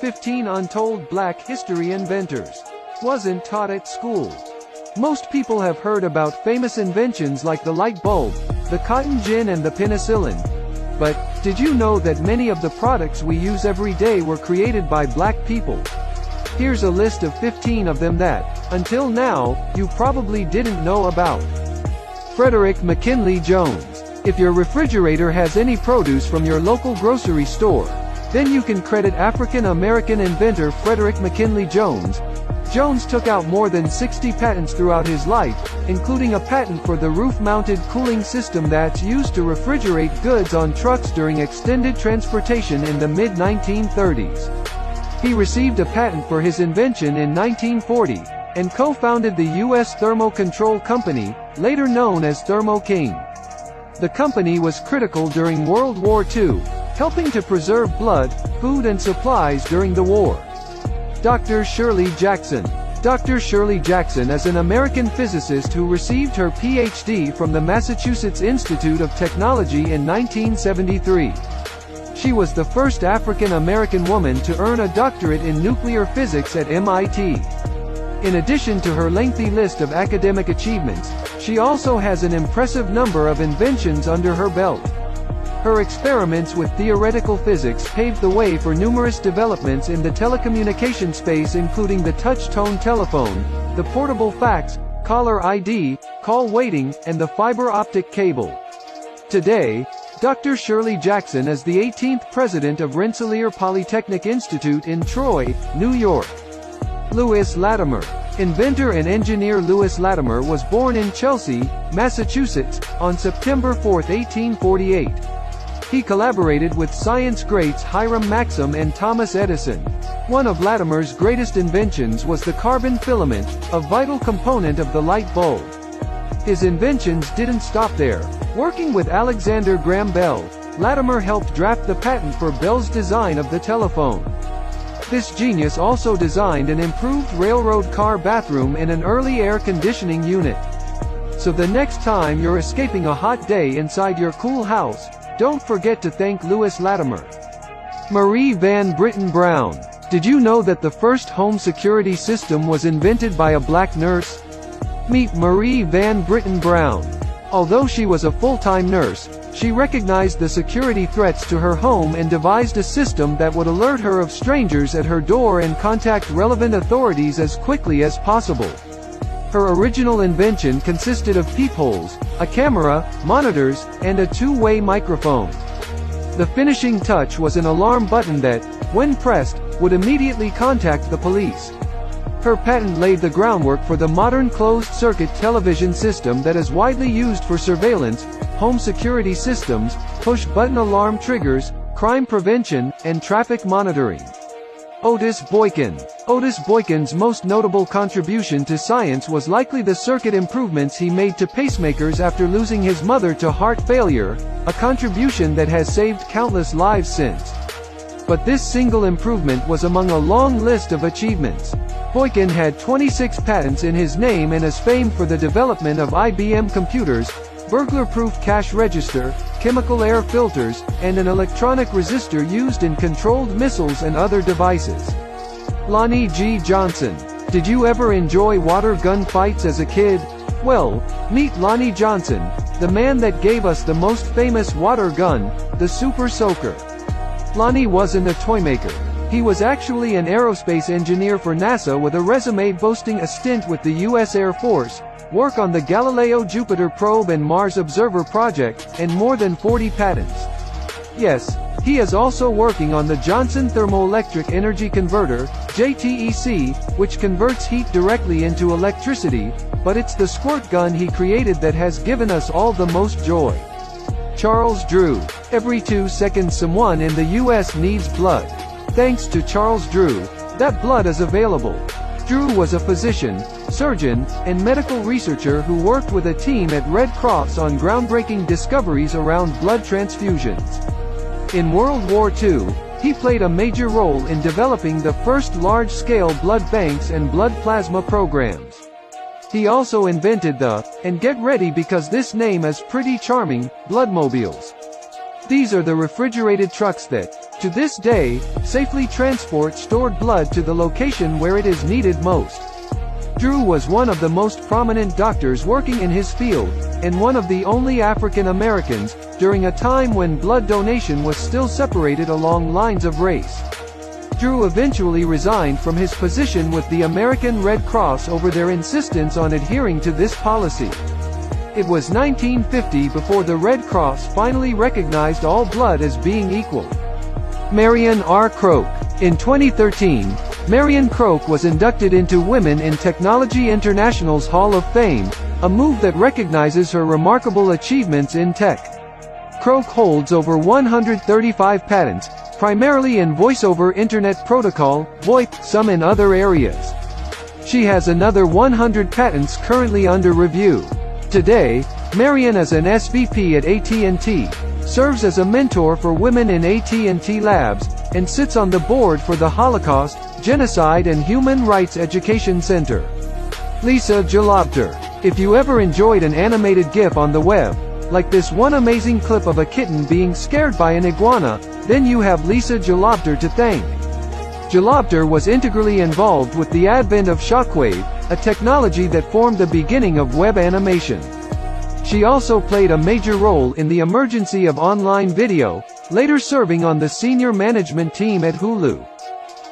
15 Untold Black History Inventors. Wasn't taught at school. Most people have heard about famous inventions like the light bulb, the cotton gin and the penicillin. But, did you know that many of the products we use every day were created by black people? Here's a list of 15 of them that, until now, you probably didn't know about. Frederick McKinley Jones. If your refrigerator has any produce from your local grocery store, then you can credit African-American inventor Frederick McKinley Jones. Jones took out more than 60 patents throughout his life, including a patent for the roof-mounted cooling system that's used to refrigerate goods on trucks during extended transportation in the mid-1930s. He received a patent for his invention in 1940, and co-founded the U.S. Thermo Control Company, later known as Thermo King. The company was critical during World War II, helping to preserve blood, food and supplies during the war. Dr. Shirley Jackson. Dr. Shirley Jackson is an American physicist who received her Ph.D. from the Massachusetts Institute of Technology in 1973. She was the first African-American woman to earn a doctorate in nuclear physics at MIT. In addition to her lengthy list of academic achievements, she also has an impressive number of inventions under her belt. Her experiments with theoretical physics paved the way for numerous developments in the telecommunication space, including the touch-tone telephone, the portable fax, caller ID, call waiting, and the fiber optic cable. Today, Dr. Shirley Jackson is the 18th president of Rensselaer Polytechnic Institute in Troy, New York. Lewis Latimer. Inventor and engineer Lewis Latimer was born in Chelsea, Massachusetts, on September 4, 1848. He collaborated with science greats Hiram Maxim and Thomas Edison. One of Latimer's greatest inventions was the carbon filament, a vital component of the light bulb. His inventions didn't stop there. Working with Alexander Graham Bell, Latimer helped draft the patent for Bell's design of the telephone. This genius also designed an improved railroad car bathroom in an early air conditioning unit. So the next time you're escaping a hot day inside your cool house, don't forget to thank Lewis Latimer. Marie Van Britten Brown. Did you know that the first home security system was invented by a black nurse? Meet Marie Van Britten Brown. Although she was a full-time nurse, she recognized the security threats to her home and devised a system that would alert her of strangers at her door and contact relevant authorities as quickly as possible. Her original invention consisted of peepholes, a camera, monitors, and a two-way microphone. The finishing touch was an alarm button that, when pressed, would immediately contact the police. Her patent laid the groundwork for the modern closed-circuit television system that is widely used for surveillance, home security systems, push-button alarm triggers, crime prevention, and traffic monitoring. Otis Boykin. Otis Boykin's most notable contribution to science was likely the circuit improvements he made to pacemakers after losing his mother to heart failure, a contribution that has saved countless lives since. But this single improvement was among a long list of achievements. Boykin had 26 patents in his name and is famed for the development of IBM computers, burglar-proof cash register, chemical air filters, and an electronic resistor used in controlled missiles and other devices. Lonnie G. Johnson. Did you ever enjoy water gun fights as a kid? Well, meet Lonnie Johnson, the man that gave us the most famous water gun, the Super Soaker. Lonnie wasn't a toy maker. He was actually an aerospace engineer for NASA with a resume boasting a stint with the U.S. Air Force, work on the Galileo Jupiter probe and Mars Observer project, and more than 40 patents. Yes, he is also working on the Johnson Thermoelectric Energy Converter, JTEC, which converts heat directly into electricity, but it's the squirt gun he created that has given us all the most joy. Charles Drew. Every 2 seconds someone in the U.S. needs blood. Thanks to Charles Drew, that blood is available. Drew was a physician, surgeon, and medical researcher who worked with a team at Red Cross on groundbreaking discoveries around blood transfusions. In World War II, he played a major role in developing the first large-scale blood banks and blood plasma programs. He also invented the, and get ready because this name is pretty charming, bloodmobiles. These are the refrigerated trucks that, to this day, safely transport stored blood to the location where it is needed most. Drew was one of the most prominent doctors working in his field, and one of the only African Americans, during a time when blood donation was still separated along lines of race. Drew eventually resigned from his position with the American Red Cross over their insistence on adhering to this policy. It was 1950 before the Red Cross finally recognized all blood as being equal. Marion R. Croak. In 2013, Marion Croak was inducted into Women in Technology International's Hall of Fame, a move that recognizes her remarkable achievements in tech. Croak holds over 135 patents, primarily in Voice over Internet Protocol, VoIP, some in other areas. She has another 100 patents currently under review. Today, Marion is an SVP at AT&T, serves as a mentor for women in AT&T Labs, and sits on the board for the Holocaust, Genocide and Human Rights Education Center. Lisa Jalopter. If you ever enjoyed an animated GIF on the web, like this one amazing clip of a kitten being scared by an iguana, then you have Lisa Jalopter to thank. Jalopter was integrally involved with the advent of Shockwave, a technology that formed the beginning of web animation. She also played a major role in the emergence of online video, later serving on the senior management team at Hulu.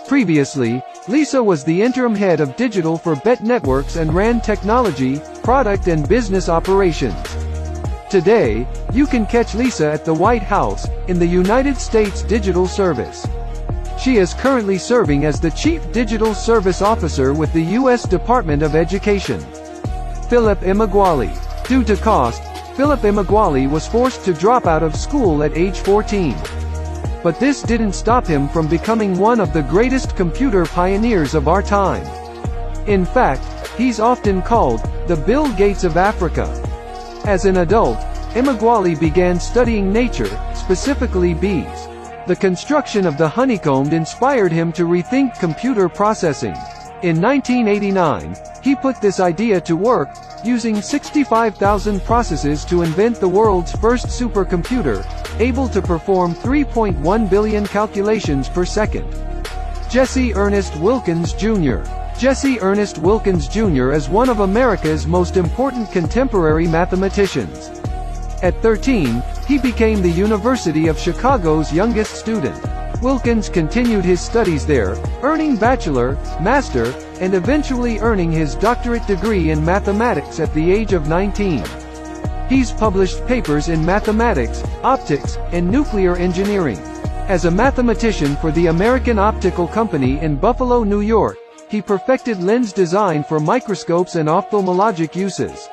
Previously, Lisa was the interim head of digital for BET Networks and ran technology, product and business operations. Today, you can catch Lisa at the White House, in the United States Digital Service. She is currently serving as the Chief Digital Service Officer with the U.S. Department of Education. Philip Emeagwali. Due to cost, Philip Emeagwali was forced to drop out of school at age 14. But this didn't stop him from becoming one of the greatest computer pioneers of our time. In fact, he's often called the Bill Gates of Africa. As an adult, Emeagwali began studying nature, specifically bees. The construction of the honeycomb inspired him to rethink computer processing. In 1989, he put this idea to work, using 65,000 processes to invent the world's first supercomputer, able to perform 3.1 billion calculations per second. Jesse Ernest Wilkins, Jr. Jesse Ernest Wilkins, Jr. is one of America's most important contemporary mathematicians. At 13, he became the University of Chicago's youngest student. Wilkins continued his studies there, earning bachelor, master, and eventually earning his doctorate degree in mathematics at the age of 19. He's published papers in mathematics, optics, and nuclear engineering. As a mathematician for the American Optical Company in Buffalo, New York, he perfected lens design for microscopes and ophthalmologic uses.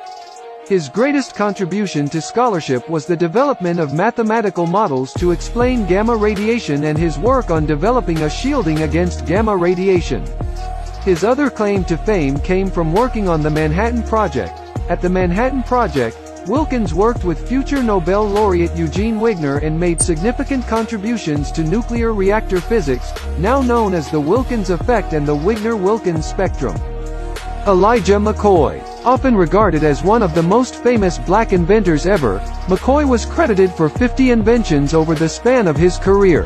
His greatest contribution to scholarship was the development of mathematical models to explain gamma radiation and his work on developing a shielding against gamma radiation. His other claim to fame came from working on the Manhattan Project. At the Manhattan Project, Wilkins worked with future Nobel laureate Eugene Wigner and made significant contributions to nuclear reactor physics, now known as the Wilkins effect and the Wigner-Wilkins spectrum. Elijah McCoy. Often regarded as one of the most famous black inventors ever, McCoy was credited for 50 inventions over the span of his career.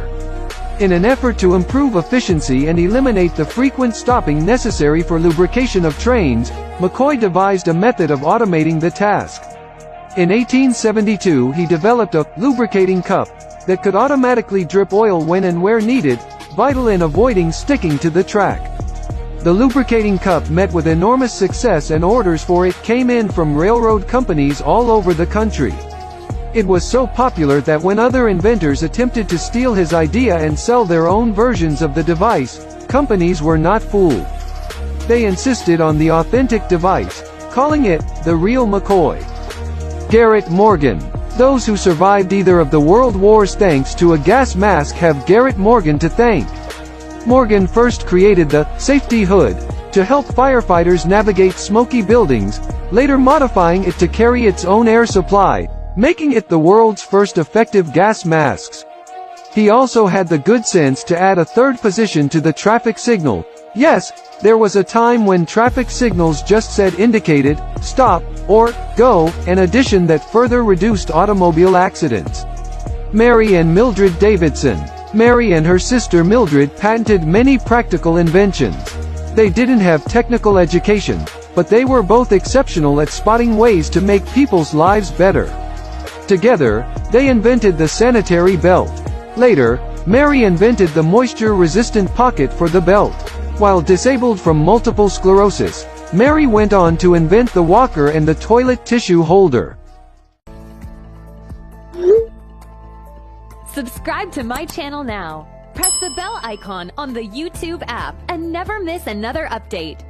In an effort to improve efficiency and eliminate the frequent stopping necessary for lubrication of trains, McCoy devised a method of automating the task. In 1872 he developed a lubricating cup that could automatically drip oil when and where needed, vital in avoiding sticking to the track. The lubricating cup met with enormous success and orders for it came in from railroad companies all over the country. It was so popular that when other inventors attempted to steal his idea and sell their own versions of the device, companies were not fooled. They insisted on the authentic device, calling it the real McCoy. Garrett Morgan. Those who survived either of the world wars thanks to a gas mask have Garrett Morgan to thank. Morgan first created the safety hood to help firefighters navigate smoky buildings, later modifying it to carry its own air supply, making it the world's first effective gas masks. He also had the good sense to add a third position to the traffic signal. Yes, there was a time when traffic signals just said indicated, stop, or go, an addition that further reduced automobile accidents. Mary and Mildred Davidson. Mary and her sister Mildred patented many practical inventions. They didn't have technical education, but they were both exceptional at spotting ways to make people's lives better. Together, they invented the sanitary belt. Later, Mary invented the moisture-resistant pocket for the belt. While disabled from multiple sclerosis, Mary went on to invent the walker and the toilet tissue holder. Subscribe to my channel now. Press the bell icon on the YouTube app and never miss another update.